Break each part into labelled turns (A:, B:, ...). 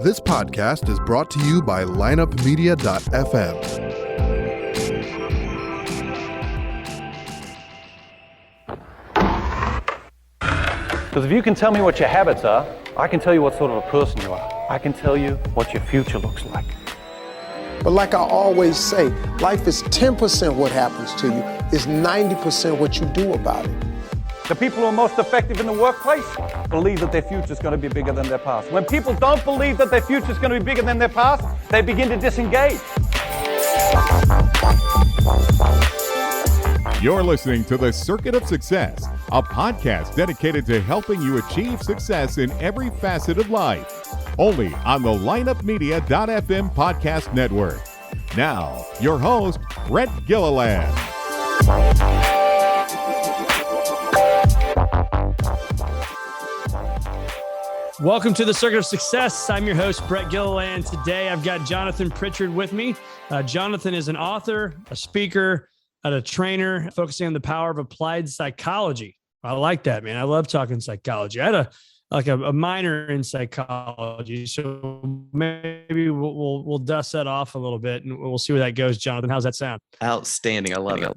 A: This podcast is brought to you by lineupmedia.fm.
B: Because if you can tell me what your habits are, I can tell you what sort of a person you are. I can tell you what your future looks like.
C: But like I always say, life is 10% what happens to you, it's 90% what you do about it.
B: The people who are most effective in the workplace believe that their future is going to be bigger than their past. When people don't believe that their future is going to be bigger than their past, they begin to disengage.
D: You're listening to The Circuit of Success, a podcast dedicated to helping you achieve success in every facet of life. Only on the lineupmedia.fm podcast network. Now, your host, Brett Gilliland.
E: Welcome to the Circuit of Success. I'm your host, Brett Gilliland. Today, I've got Jonathan Pritchard with me. Jonathan is an author, a speaker, and a trainer focusing on the power of applied psychology. I like that, man. I love talking psychology. I had a minor in psychology, so maybe we'll dust that off a little bit and we'll see where that goes. Jonathan, how's that sound?
F: Outstanding. I love it.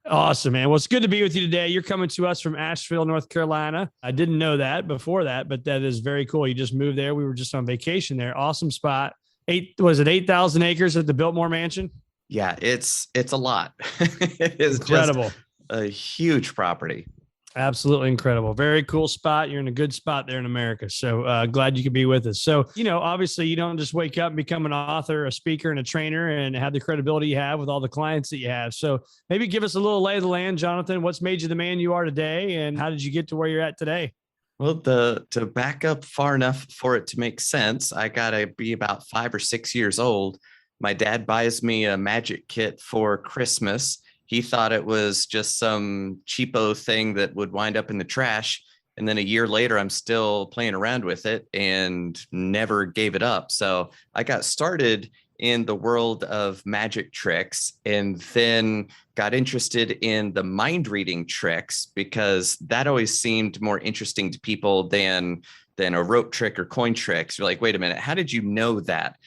E: Awesome, man. Well, it's good to be with you today. You're coming to us from Asheville, North Carolina. I didn't know that before that, but that is very cool. You just moved there. We were just on vacation there. Awesome spot. 8,000 acres at the Biltmore Mansion?
F: Yeah, it's a lot. It is
E: incredible.
F: Just a huge property.
E: Absolutely incredible. Very cool spot. You're in a good spot there in America. So glad you could be with us. So, obviously you don't just wake up and become an author, a speaker, and a trainer and have the credibility you have with all the clients that you have. So maybe give us a little lay of the land, Jonathan. What's made you the man you are today? And how did you get to where you're at today?
F: Well, to back up far enough for it to make sense, I got to be about 5 or 6 years old. My dad buys me a magic kit for Christmas. He thought it was just some cheapo thing that would wind up in the trash. And then a year later, I'm still playing around with it and never gave it up. So I got started in the world of magic tricks and then got interested in the mind reading tricks because that always seemed more interesting to people than a rope trick or coin tricks. You're like, wait a minute, how did you know that?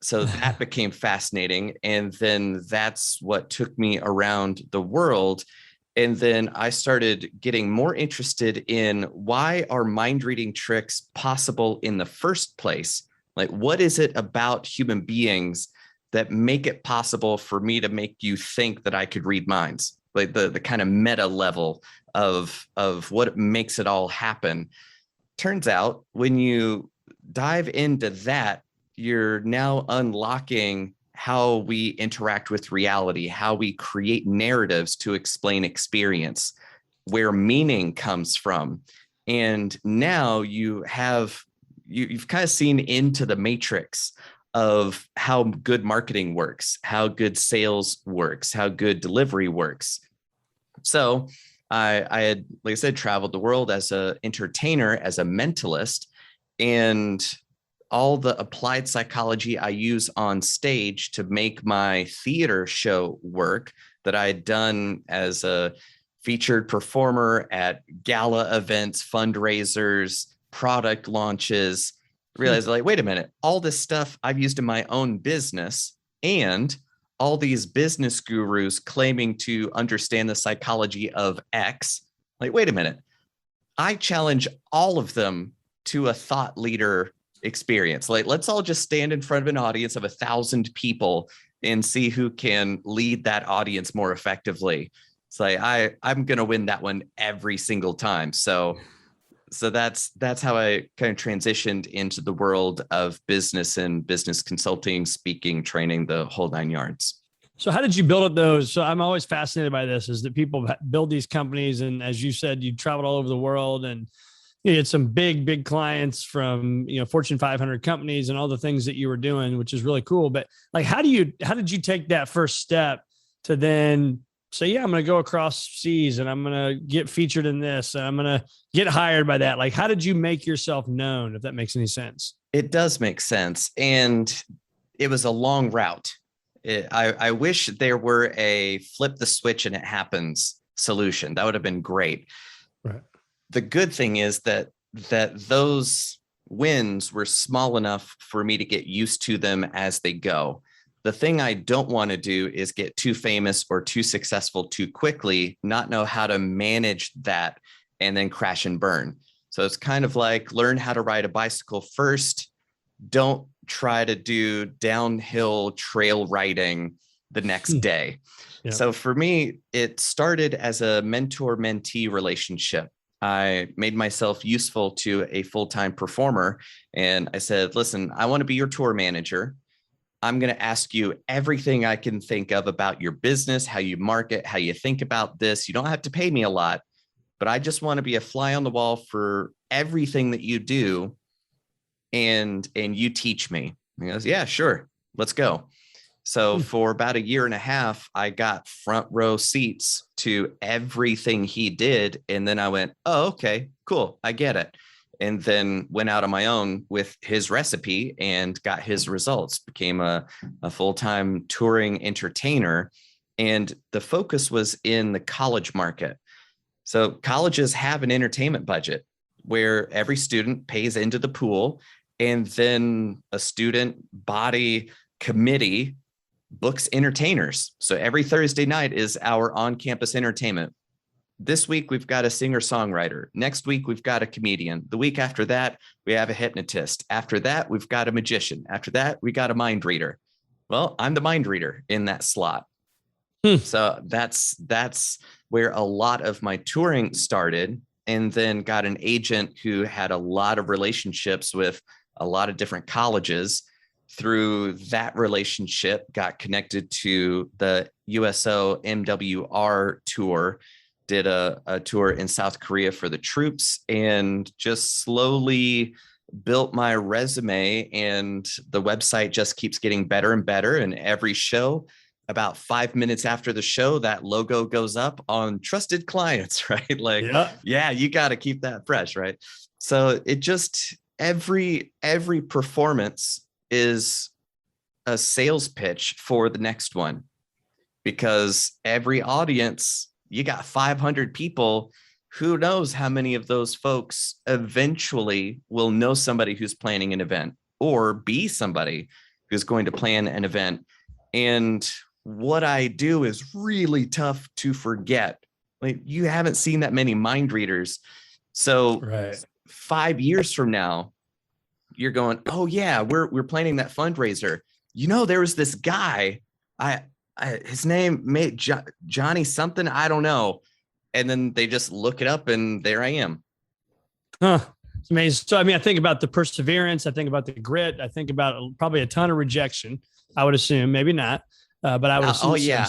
F: So that became fascinating. And then that's what took me around the world. And then I started getting more interested in why are mind reading tricks possible in the first place? Like, what is it about human beings that make it possible for me to make you think that I could read minds? Like the kind of meta level of what makes it all happen. Turns out when you dive into that, you're now unlocking how we interact with reality, how we create narratives to explain experience, where meaning comes from. And now you've kind of seen into the matrix of how good marketing works, how good sales works, how good delivery works. So I had, like I said, traveled the world as an entertainer, as a mentalist, and all the applied psychology I use on stage to make my theater show work that I had done as a featured performer at gala events, fundraisers, product launches, realized like, wait a minute, all this stuff I've used in my own business and all these business gurus claiming to understand the psychology of X. Like, wait a minute, I challenge all of them to a thought leader experience. Like, let's all just stand in front of an audience of 1,000 people and see who can lead that audience more effectively. It's like, I'm going to win that one every single time. So that's how I kind of transitioned into the world of business and business consulting, speaking, training, the whole 9 yards.
E: So how did you build up those? So I'm always fascinated by this, is that people build these companies. And as you said, you traveled all over the world and you had some big clients from, Fortune 500 companies and all the things that you were doing, which is really cool. But like, how did you take that first step to then say, yeah, I'm going to go across seas and I'm going to get featured in this and I'm going to get hired by that? Like, how did you make yourself known, if that makes any sense?
F: It does make sense. And it was a long route. I wish there were a flip the switch and it happens solution. That would have been great.
E: Right.
F: The good thing is that those wins were small enough for me to get used to them as they go. The thing I don't want to do is get too famous or too successful too quickly, not know how to manage that, and then crash and burn. So it's kind of like learn how to ride a bicycle first. Don't try to do downhill trail riding the next day.
E: Yeah.
F: So for me, it started as a mentor-mentee relationship. I made myself useful to a full-time performer. And I said, listen, I want to be your tour manager. I'm going to ask you everything I can think of about your business, how you market, how you think about this. You don't have to pay me a lot, but I just want to be a fly on the wall for everything that you do. And you teach me. And he goes, yeah, sure. Let's go. So for about a year and a half, I got front row seats to everything he did. And then I went, oh, okay, cool. I get it. And then went out on my own with his recipe and got his results, became a full-time touring entertainer. And the focus was in the college market. So colleges have an entertainment budget where every student pays into the pool, and then a student body committee books entertainers. So every Thursday night is our on-campus entertainment. This week, we've got a singer-songwriter. Next week, we've got a comedian. The week after that, we have a hypnotist. After that, we've got a magician. After that, we got a mind reader. Well, I'm the mind reader in that slot. So that's where a lot of my touring started, and then got an agent who had a lot of relationships with a lot of different colleges. Through that relationship, got connected to the USO MWR tour, did a tour in South Korea for the troops, and just slowly built my resume, and the website just keeps getting better and better. And every show, about 5 minutes after the show, that logo goes up on trusted clients, right? Like, yeah, you got to keep that fresh, right? So it just, every performance is a sales pitch for the next one, because every audience, you got 500 people. Who knows how many of those folks eventually will know somebody who's planning an event or be somebody who's going to plan an event. And what I do is really tough to forget. Like, you haven't seen that many mind readers. So 5 years from now, you're going, oh yeah, we're planning that fundraiser. You know, there was this guy, his name Johnny something, I don't know. And then they just look it up, and there I am.
E: It's amazing. So, I mean, I think about the perseverance. I think about the grit. I think about probably a ton of rejection. I would assume, maybe not, but I would assume.
F: Oh yeah.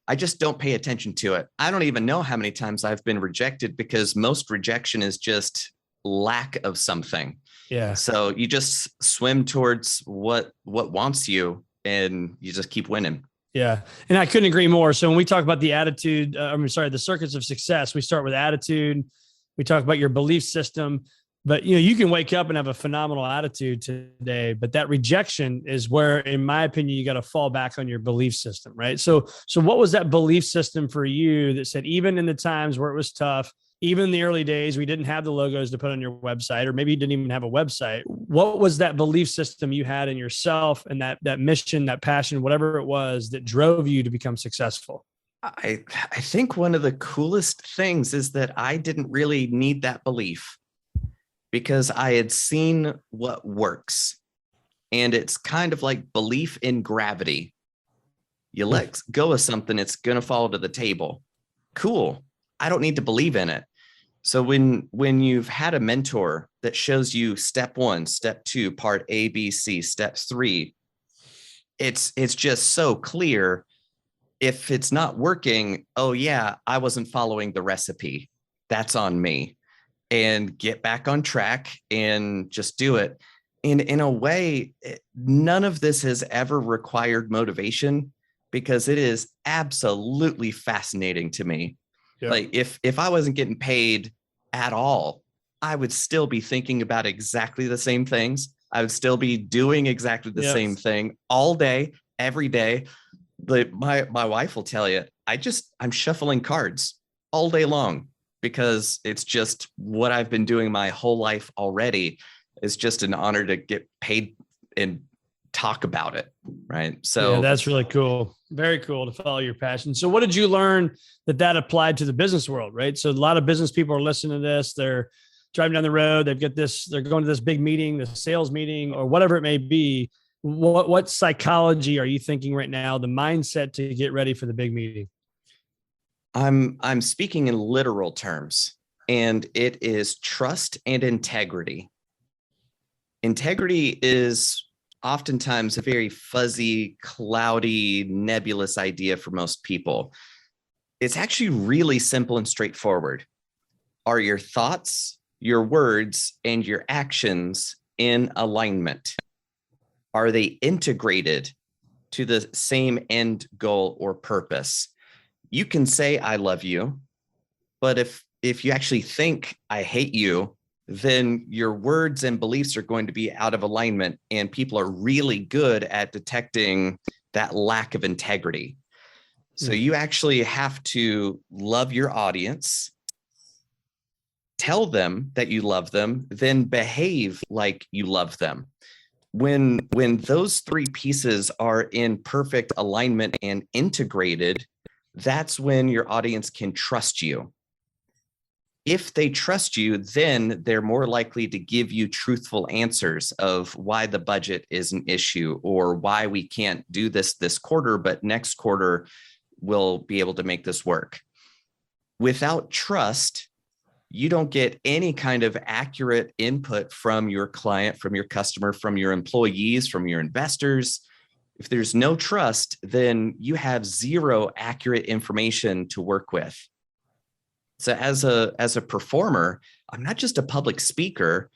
F: I just don't pay attention to it. I don't even know how many times I've been rejected, because most rejection is just lack of something.
E: Yeah.
F: So you just swim towards what wants you, and you just keep winning.
E: Yeah. And I couldn't agree more. So when we talk about the attitude, the circuits of success, we start with attitude. We talk about your belief system, but you can wake up and have a phenomenal attitude today, but that rejection is where, in my opinion, you got to fall back on your belief system, right? So what was that belief system for you that said, even in the times where it was tough, even in the early days, we didn't have the logos to put on your website, or maybe you didn't even have a website. What was that belief system you had in yourself, and that mission, that passion, whatever it was, that drove you to become successful?
F: I think one of the coolest things is that I didn't really need that belief, because I had seen what works. And it's kind of like belief in gravity. You let go of something, it's going to fall to the table. Cool. I don't need to believe in it. So when you've had a mentor that shows you step 1, step 2, part A, B, C, step 3, it's just so clear. If it's not working, oh yeah, I wasn't following the recipe. That's on me. And get back on track and just do it. And in a way, none of this has ever required motivation, because it is absolutely fascinating to me. Yeah. Like if I wasn't getting paid at all, I would still be thinking about exactly the same things. I would still be doing exactly the same thing all day, every day. But my wife will tell you, I'm shuffling cards all day long, because it's just what I've been doing my whole life already. It's just an honor to get paid and talk about it. Right. So
E: yeah, that's really cool. Very cool to follow your passion. So what did you learn that applied to the business world? Right. So a lot of business people are listening to this. They're driving down the road. They've got this, they're going to this big meeting, the sales meeting, or whatever it may be. What psychology are you thinking right now, the mindset to get ready for the big meeting?
F: I'm speaking in literal terms, and it is trust and integrity. Integrity is oftentimes a very fuzzy, cloudy, nebulous idea for most people. It's actually really simple and straightforward. Are your thoughts, your words, and your actions in alignment? Are they integrated to the same end goal or purpose? You can say, I love you, but if you actually think I hate you, then your words and beliefs are going to be out of alignment, and people are really good at detecting that lack of integrity. So you actually have to love your audience, tell them that you love them, then behave like you love them. When those three pieces are in perfect alignment and integrated, that's when your audience can trust you. If they trust you, then they're more likely to give you truthful answers of why the budget is an issue, or why we can't do this quarter, but next quarter we'll be able to make this work. Without trust, you don't get any kind of accurate input from your client, from your customer, from your employees, from your investors. If there's no trust, then you have zero accurate information to work with. So as a performer, I'm not just a public speaker,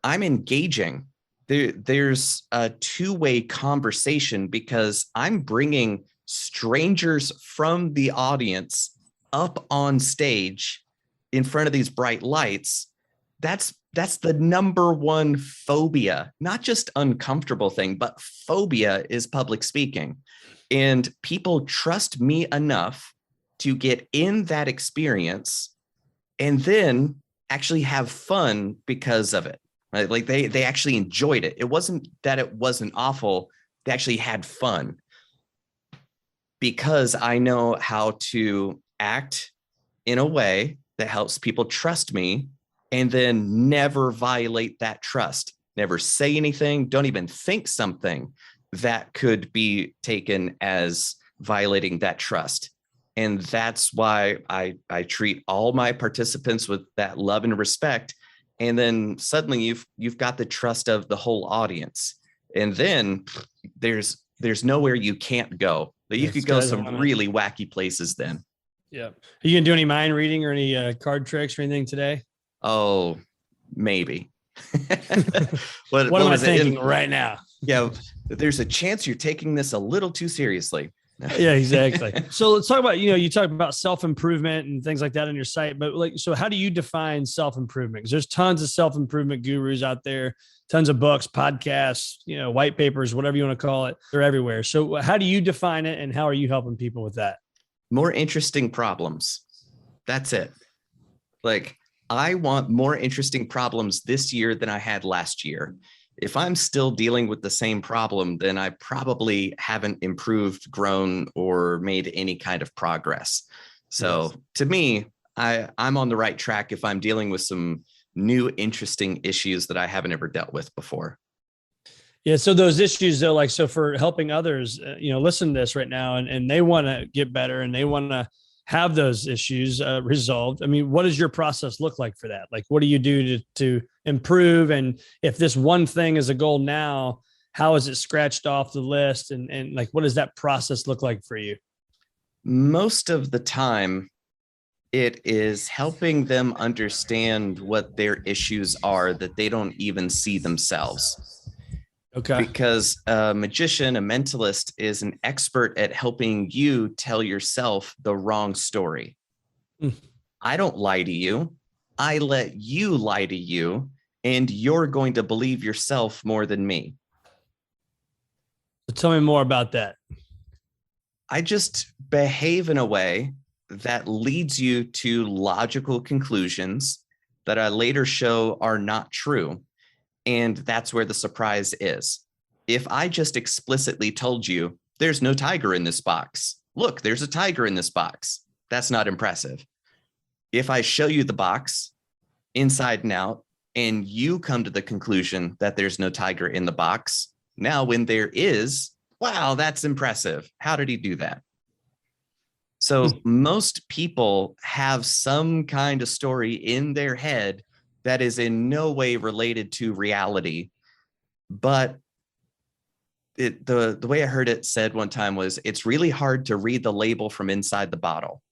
F: I'm engaging. There's a two-way conversation, because I'm bringing strangers from the audience up on stage in front of these bright lights. That's the number one phobia, not just uncomfortable thing, but phobia is public speaking. And people trust me enough to get in that experience and then actually have fun because of it. Right? Like they actually enjoyed it. It wasn't that it wasn't awful. They actually had fun, because I know how to act in a way that helps people trust me, and then never violate that trust. Never say anything, don't even think something that could be taken as violating that trust. And that's why I treat all my participants with that love and respect. And then suddenly you've got the trust of the whole audience. And then there's nowhere you can't go. You could go some really wacky places then.
E: Yeah. Are you going to do any mind reading or any card tricks or anything today?
F: Oh, maybe.
E: what am I thinking right now?
F: Yeah, there's a chance you're taking this a little too seriously.
E: Yeah, exactly. So let's talk about, you talk about self-improvement and things like that on your site, but so how do you define self-improvement? Because there's tons of self-improvement gurus out there, tons of books, podcasts, white papers, whatever you want to call it. They're everywhere. So how do you define it, and how are you helping people with that?
F: More interesting problems. That's it. Like, I want more interesting problems this year than I had last year. If I'm still dealing with the same problem, then I probably haven't improved, grown, or made any kind of progress. So yes. To me, I'm on the right track if I'm dealing with some new, interesting issues that I haven't ever dealt with before.
E: Yeah. So those issues though, so for helping others, listen to this right now, and they want to get better, and they want to have those issues resolved. I mean, what does your process look like for that? Like, what do you do to improve? And if this one thing is a goal now, how is it scratched off the list? And like, what does that process look like for you?
F: Most of the time, it is helping them understand what their issues are that they don't even see themselves. Okay. Because a magician, a mentalist, is an expert at helping you tell yourself the wrong story. I don't lie to you. I let you lie to you, and you're going to believe yourself more than me.
E: So tell me more about that.
F: I just behave in a way that leads you to logical conclusions that I later show are not true. And that's where the surprise is. If I just explicitly told you there's no tiger in this box, look, there's a tiger in this box, that's not impressive. If I show you the box inside and out, and you come to the conclusion that there's no tiger in the box, now when there is, wow, that's impressive. How did he do that? So most people have some kind of story in their head that is in no way related to reality. But the way I heard it said one time was, it's really hard to read the label from inside the bottle.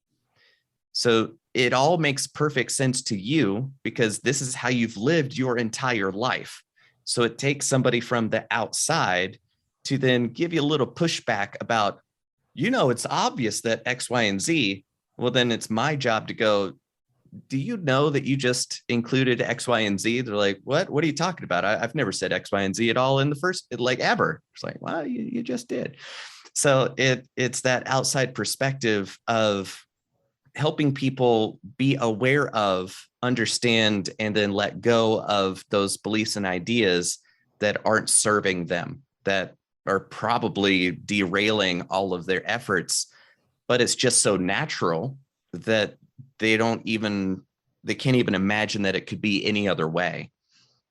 F: So it all makes perfect sense to you because this is how you've lived your entire life. So it takes somebody from the outside to then give you a little pushback about, it's obvious that X, Y, and Z. Well, then it's my job to go, do you know that you just included X, Y, and Z? They're like, what are you talking about? I've never said X, Y, and Z at all in the first, ever. It's like, well, you just did. So it's that outside perspective of helping people be aware of, understand, and then let go of those beliefs and ideas that aren't serving them, that are probably derailing all of their efforts. But it's just so natural that they can't even imagine that it could be any other way.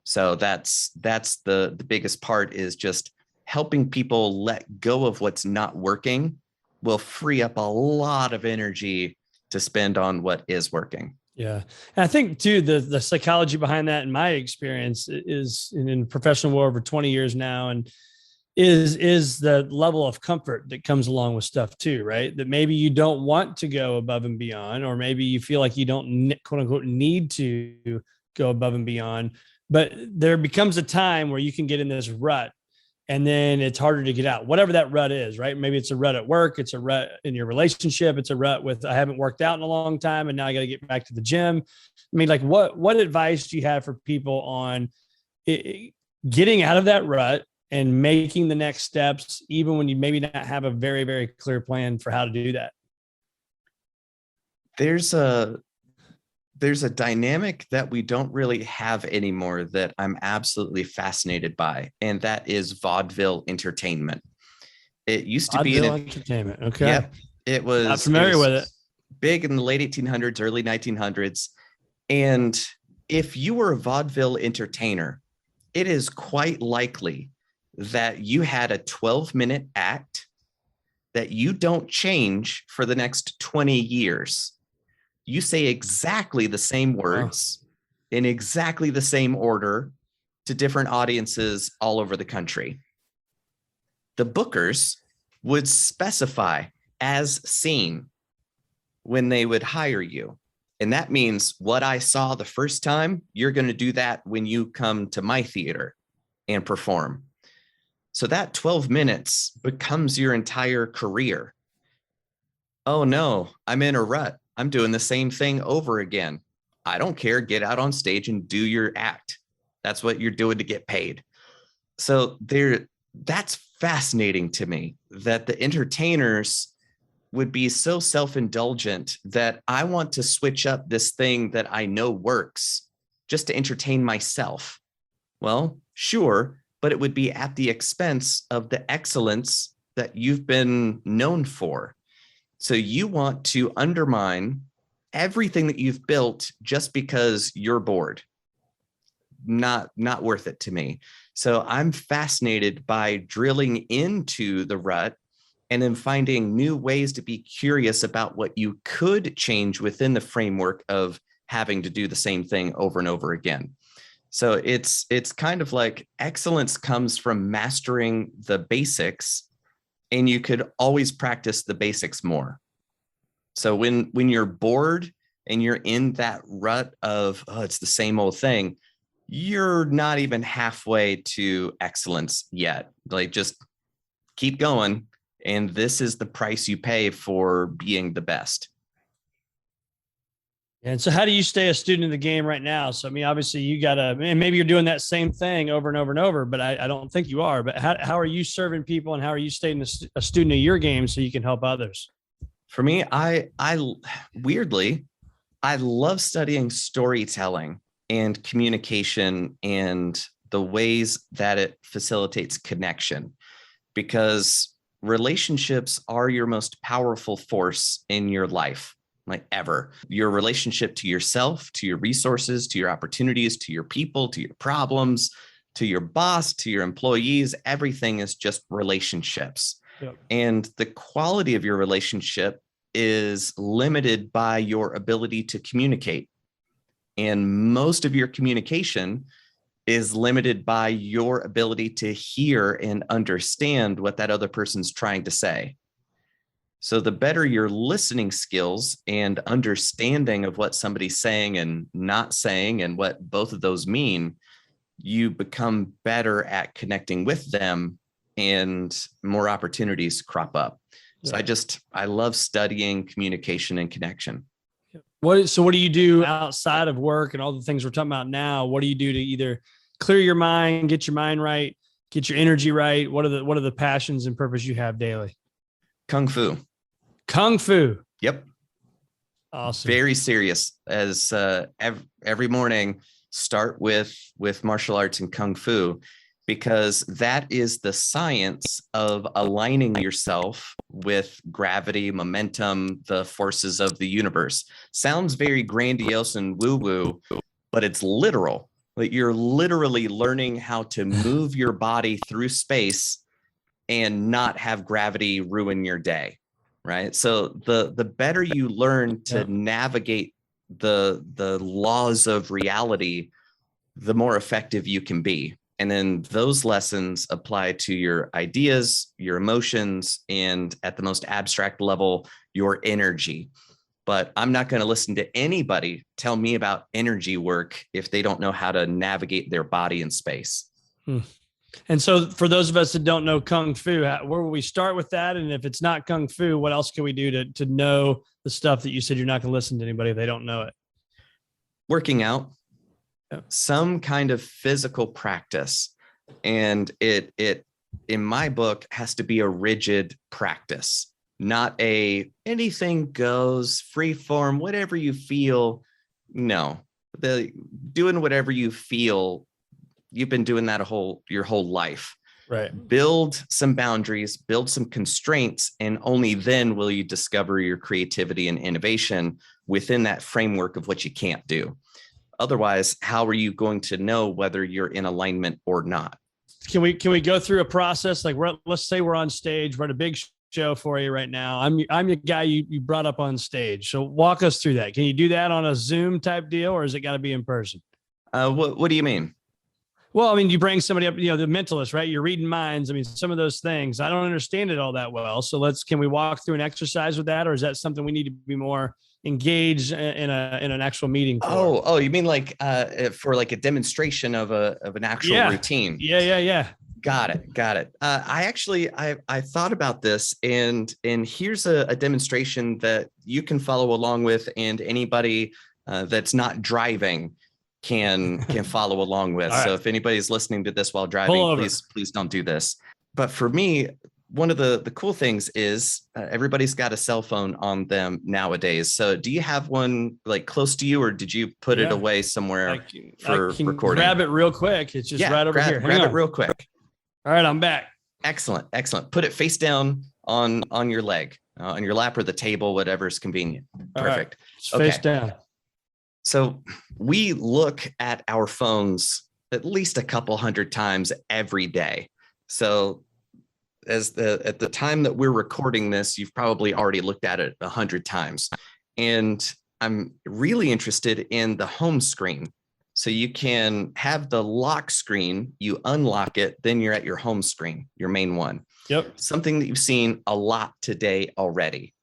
F: So that's the biggest part, is just helping people let go of what's not working will free up a lot of energy to spend on what is working.
E: Yeah. And I think too, the psychology behind that, in my experience, is in professional world over 20 years now, and is the level of comfort that comes along with stuff too, right? That maybe you don't want to go above and beyond, or maybe you feel like you don't, quote unquote, need to go above and beyond, but there becomes a time where you can get in this rut, and then it's harder to get out, whatever that rut is, right? Maybe it's a rut at work. It's a rut in your relationship. It's a rut with, I haven't worked out in a long time, and now I got to get back to the gym. I mean, like what advice do you have for people on getting out of that rut and making the next steps, even when you maybe not have a very, very clear plan for how to do that?
F: There's a dynamic that we don't really have anymore that I'm absolutely fascinated by, and that is vaudeville entertainment. It used to be
E: entertainment. Okay.
F: Yep, it was.
E: I'm familiar with it.
F: Big in the late 1800s, early 1900s. And if you were a vaudeville entertainer, it is quite likely that you had a 12-minute act that you don't change for the next 20 years. You say exactly the same words in exactly the same order to different audiences all over the country. The bookers would specify as seen when they would hire you. And that means what I saw the first time, you're going to do that when you come to my theater and perform. So that 12 minutes becomes your entire career. Oh no, I'm in a rut. I'm doing the same thing over again. I don't care. Get out on stage and do your act. That's what you're doing to get paid. So that's fascinating to me, that the entertainers would be so self-indulgent that I want to switch up this thing that I know works just to entertain myself. Well, sure, but it would be at the expense of the excellence that you've been known for. So you want to undermine everything that you've built just because you're bored. Not worth it to me. So I'm fascinated by drilling into the rut and then finding new ways to be curious about what you could change within the framework of having to do the same thing over and over again. So it's kind of like excellence comes from mastering the basics, and you could always practice the basics more. So when you're bored and you're in that rut of, it's the same old thing, you're not even halfway to excellence yet. Like, just keep going. And this is the price you pay for being the best.
E: And so how do you stay a student in the game right now? So, I mean, obviously you and maybe you're doing that same thing over and over and over, but I don't think you are. But how are you serving people, and how are you staying a student of your game so you can help others?
F: For me, I weirdly, I love studying storytelling and communication and the ways that it facilitates connection, because relationships are your most powerful force in your life, like ever. Your relationship to yourself, to your resources, to your opportunities, to your people, to your problems, to your boss, to your employees, everything is just relationships.
E: Yep.
F: And the quality of your relationship is limited by your ability to communicate. And most of your communication is limited by your ability to hear and understand what that other person's trying to say. So the better your listening skills and understanding of what somebody's saying and not saying and what both of those mean, you become better at connecting with them and more opportunities crop up. So I love studying communication and connection.
E: So what do you do outside of work and all the things we're talking about now? What do you do to either clear your mind, get your mind right, get your energy right? What are the passions and purpose you have daily?
F: Kung Fu.
E: Kung Fu.
F: Yep.
E: Awesome.
F: Very serious. As every morning, start with martial arts and Kung Fu, because that is the science of aligning yourself with gravity, momentum, the forces of the universe. Sounds very grandiose and woo-woo, but it's literal. Like you're literally learning how to move your body through space and not have gravity ruin your day, right? So the better you learn to navigate the laws of reality, the more effective you can be. And then those lessons apply to your ideas, your emotions, and at the most abstract level, your energy. But I'm not going to listen to anybody tell me about energy work if they don't know how to navigate their body in space.
E: And so for those of us that don't know Kung Fu, where will we start with that? And if it's not Kung Fu, what else can we do to know the stuff that you said you're not going to listen to anybody if they don't know it?
F: Working out. Some kind of physical practice, and it in my book has to be a rigid practice, not a anything goes, free form, whatever you feel. No, doing whatever you feel. You've been doing that your whole life.
E: Right.
F: Build some boundaries, build some constraints, and only then will you discover your creativity and innovation within that framework of what you can't do. Otherwise, how are you going to know whether you're in alignment or not?
E: Can we go through a process? Like let's say we're on stage, we're at a big show for you right now. I'm your guy you brought up on stage. So walk us through that. Can you do that on a Zoom type deal, or is it got to be in person?
F: What do you mean?
E: Well, I mean, you bring somebody up, the mentalist, right? You're reading minds. I mean, some of those things, I don't understand it all that well. So can we walk through an exercise with that? Or is that something we need to be more engaged in an actual meeting for?
F: Oh, you mean like for like a demonstration of an actual routine?
E: Yeah.
F: Got it. I thought about this, and here's a demonstration that you can follow along with, and anybody that's not driving can follow along with.
E: Right.
F: So if anybody's listening to this while driving, please don't do this. But for me, one of the cool things is everybody's got a cell phone on them nowadays. So do you have one like close to you, or did you put it away somewhere for recording?
E: Grab it real quick. It's just right over here.
F: Grab it real quick.
E: All right, I'm back.
F: Excellent. Put it face down on your leg, on your lap or the table, whatever's convenient. Perfect.
E: Right. Face down.
F: So we look at our phones at least a couple hundred times every day. So at the time that we're recording this, you've probably already looked at it 100 times. And I'm really interested in the home screen. So you can have the lock screen, you unlock it, then you're at your home screen, your main one.
E: Yep.
F: Something that you've seen a lot today already.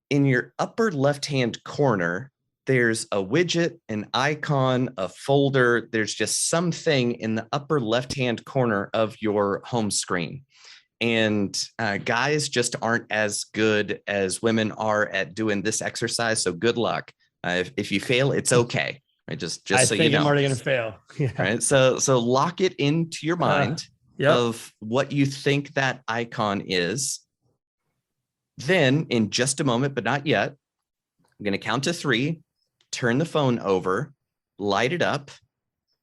F: In your upper left-hand corner, there's a widget, an icon, a folder. There's just something in the upper left-hand corner of your home screen. And guys just aren't as good as women are at doing this exercise. So good luck. If you fail, it's okay. Right? Just so you know.
E: I'm already going to fail. Yeah.
F: Right. So lock it into your mind of what you think that icon is. Then in just a moment, but not yet, I'm going to count to 3, turn the phone over, light it up,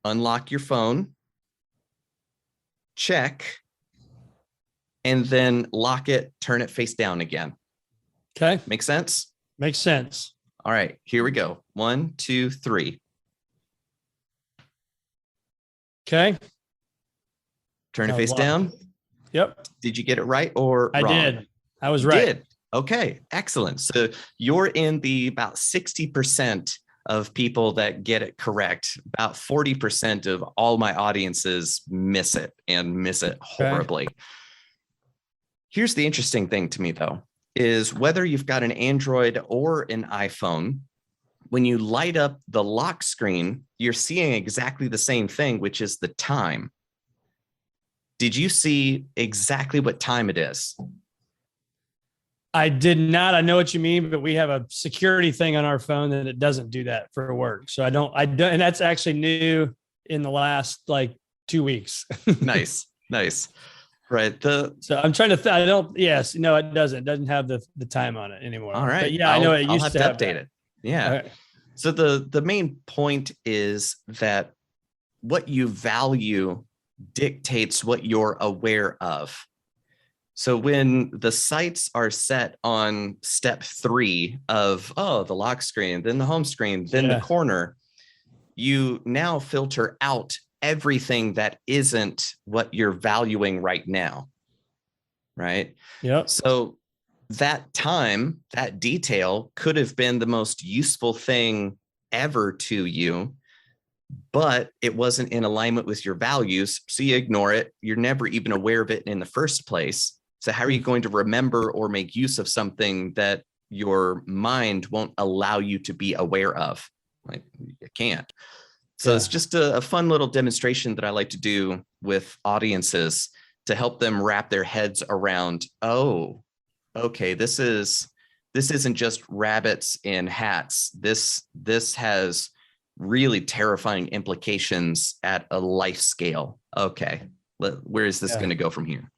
F: unlock your phone, check, and then lock it, turn it face down again.
E: Okay.
F: Make sense?
E: Makes sense.
F: All right, here we go. 1, 2, 3.
E: Okay.
F: Turn it face down.
E: Yep.
F: Did you get it right or
E: I
F: wrong?
E: did. I was right.
F: Did. Okay, excellent. So you're in the about 60% of people that get it correct. About 40% of all my audiences miss it and miss it horribly. Okay. Here's the interesting thing to me, though, is whether you've got an Android or an iPhone, when you light up the lock screen, you're seeing exactly the same thing, which is the time. Did you see exactly what time it is?
E: I did not. I know what you mean, but we have a security thing on our phone that it doesn't do that for work. So I don't, and that's actually new in the last like 2 weeks.
F: Nice. Right.
E: So I'm trying to, no, it doesn't. It doesn't have the time on it anymore.
F: All right.
E: But yeah, I know it used to have
F: update it. Yeah.
E: Right.
F: So the main point is that what you value dictates what you're aware of. So when the sights are set on step 3 of, the lock screen, then the home screen, then the corner, you now filter out everything that isn't what you're valuing right now. Right?
E: Yep.
F: So that time, that detail could have been the most useful thing ever to you, but it wasn't in alignment with your values. So you ignore it. You're never even aware of it in the first place. So how are you going to remember or make use of something that your mind won't allow you to be aware of? Like, you can't. So it's just a fun little demonstration that I like to do with audiences to help them wrap their heads around, okay, this isn't just rabbits in hats. This has really terrifying implications at a life scale. Okay, where is this going to go from here?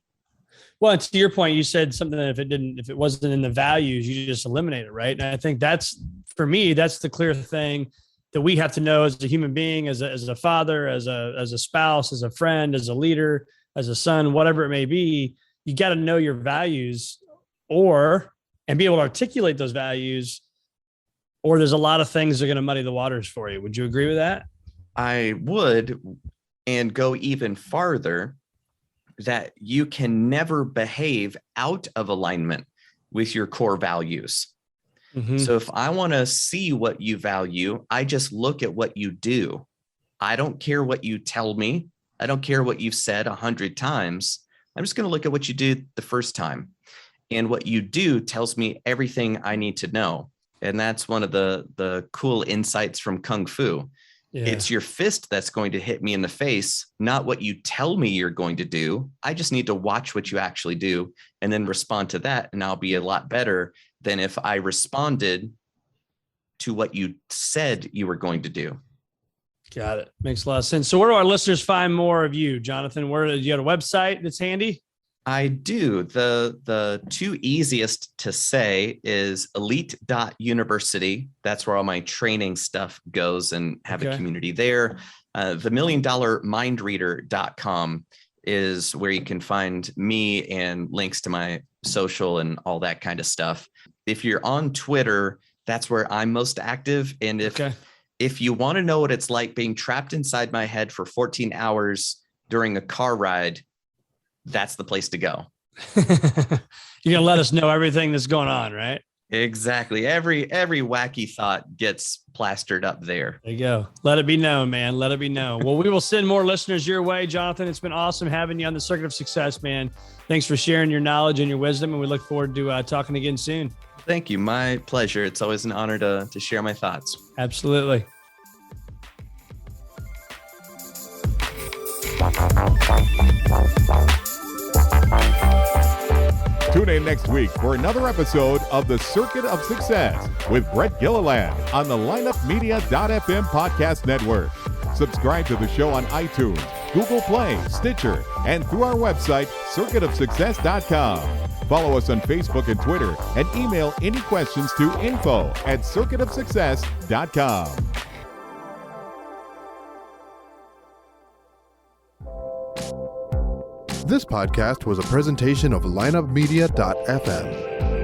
E: Well, to your point, you said something that if it wasn't in the values, you just eliminate it, right? And I think for me, that's the clear thing that we have to know as a human being, as a father, as a spouse, as a friend, as a leader, as a son, whatever it may be. You got to know your values and be able to articulate those values, or there's a lot of things that are going to muddy the waters for you. Would you agree with that? I
F: would, and go even farther, that you can never behave out of alignment with your core values. Mm-hmm. So if I want to see what you value, I just look at what you do. I don't care what you tell me. I don't care what you've said 100 times. I'm just going to look at what you did the first time. And what you do tells me everything I need to know. And that's one of the cool insights from Kung Fu. Yeah. It's your fist that's going to hit me in the face, not what you tell me you're going to do. I just need to watch what you actually do and then respond to that. And I'll be a lot better than if I responded to what you said you were going to do.
E: Got it. Makes a lot of sense. So where do our listeners find more of you, Jonathan? Where do you have a website that's handy?
F: I do. The two easiest to say is elite.university. That's where all my training stuff goes, and have a community there. The $1,000,000mindreader.com is where you can find me and links to my social and all that kind of stuff. If you're on Twitter, that's where I'm most active. And if you want to know what it's like being trapped inside my head for 14 hours during a car ride, that's the place to go.
E: You're going to let us know everything that's going on, right?
F: Exactly. Every wacky thought gets plastered up there.
E: There you go. Let it be known, man. Let it be known. Well, we will send more listeners your way, Jonathan. It's been awesome having you on the Circuit of Success, man. Thanks for sharing your knowledge and your wisdom, and we look forward to talking again soon.
F: Thank you. My pleasure. It's always an honor to share my thoughts.
E: Absolutely.
D: Tune in next week for another episode of The Circuit of Success with Brett Gilliland on the lineupmedia.fm podcast network. Subscribe to the show on iTunes, Google Play, Stitcher, and through our website, circuitofsuccess.com. Follow us on Facebook and Twitter, and email any questions to info@circuitofsuccess.com.
A: This podcast was a presentation of lineupmedia.fm.